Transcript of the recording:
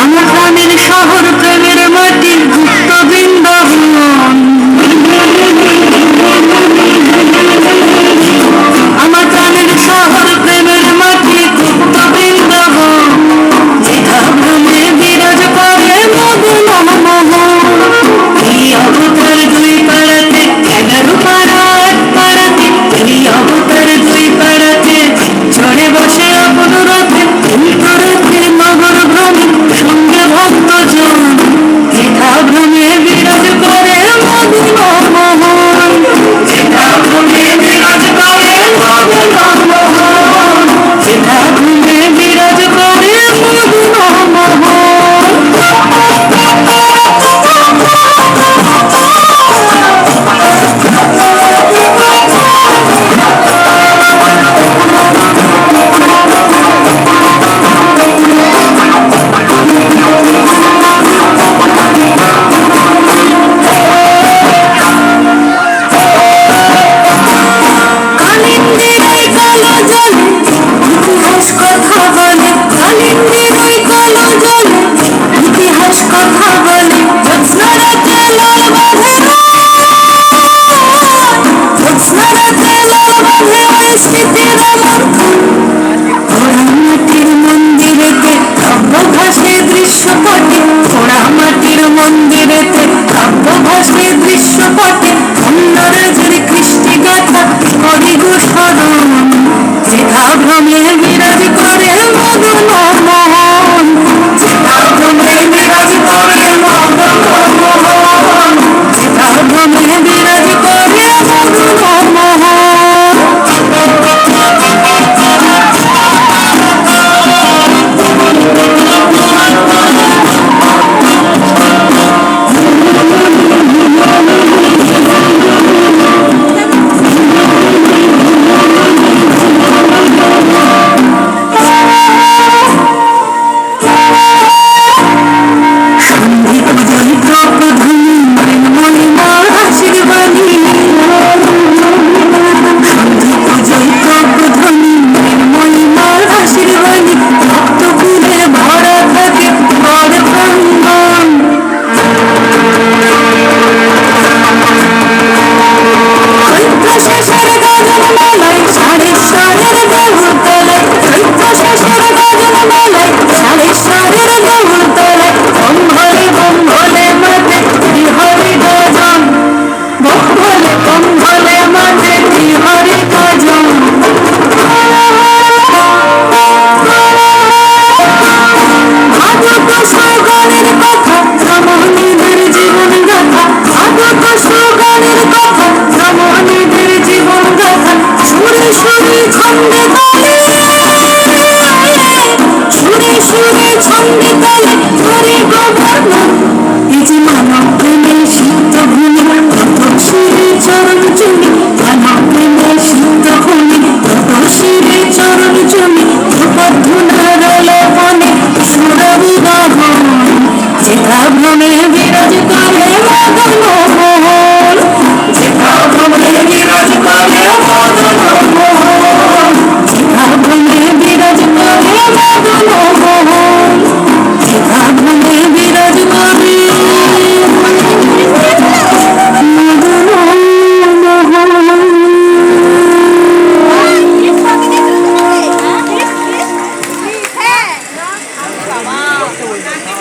আমার প্রাণের শহর প্রেমের মাটি গুপ্ত বৃন্দাবন। আমার প্রাণের শহর প্রেমের মাটি গুপ্ত বৃন্দাবন। যেথা ভ্রমে বিরাজ করে মদন মোহন। এই অবতার দুই পাড়াতে 11 পাড়া 8 পাড়াতে, এই অবতার দুই পাড়াতে চড়ে বসে আপন রথে। অন্তরথের নগর ভ্রমে সঙ্গে ভক্তজন। যেথা ভ্রমে বিরাজ করে মদন মোহন। যেথা ভ্রমে বিরাজ করে মদন মোহন। যেথা ভ্রমে বিরাজ করে মদন মোহন। কালিন্দির ওই কালো জলে ইতিহাস কথা বলে। কালিন্দির ওই কালো জলে ইতিহাস কথা বলে। জ্যোৎস্না রাতে লাল বাঁধে, জ্যোৎস্না রাতে লাল বাঁধে ওই স্মৃতির মন্থন। পোড়ামাটির মন্দিরেতে কাব্য ভাসে দৃশ্যপটে। পোড়ামাটির মন্দিরেতে কাব্য ভাসে দৃশ্যপটে। অন্যরাজের কৃষ্টি গাথা করি গো স্মরণ। যেথা ভ্রমে বিরাজ করে মদন মোহন। যেথা ভ্রমে বিরাজ করে মদন মোহন। যেথা ভ্রমে বিরাজ করে মদন মোহন। সন্ধি পূজায় প্রপধনি মৃন্ময়ী মার আশীর্বাণী। সন্ধি পূজায় প্রপধনি মৃন্ময়ী মার আশীর্বাণী। ভক্তকুলে ভরা থাকে বড় প্রাঙ্গণ। চৈত্র শেষের গগন মেলায় সাড়েশ্বরের বহুতলায়। চৈত্র শেষের গগন মেলায় সাড়েশ্বরের বহুতলায়। বম ভোলে মাঠে হরি গজন। বম ভোলে মাঠে হরি গজন। ভাগত সুগানের কথা রমণীদের জীবন গাথা। ভাগত সুগানের কথা রমণীদের জীবন গাথা। সুরে সুরে ছন্দে তালে, সুরে সুরে ছন্দে তালে হরি গোবর্ধন। এই যে মানব প্রেমে সিদ্ধ ভূমি তপস্বীর চরণ চুমি। মানব প্রেমে সিদ্ধ ভূমি তপস্বীর চরণ চুমি। ধ্রুপধুনার লবণে সুরবি দহন। যেথা ভ্রমে বিরাজ করে মদন মোহন। যেথা ভ্রমে বিরাজ করে মদন মোহন। যেথা ভ্রমে বিরাজ করে মদন মোহন। যেথা ভ্রমে বিরাজ করে মদন মোহন।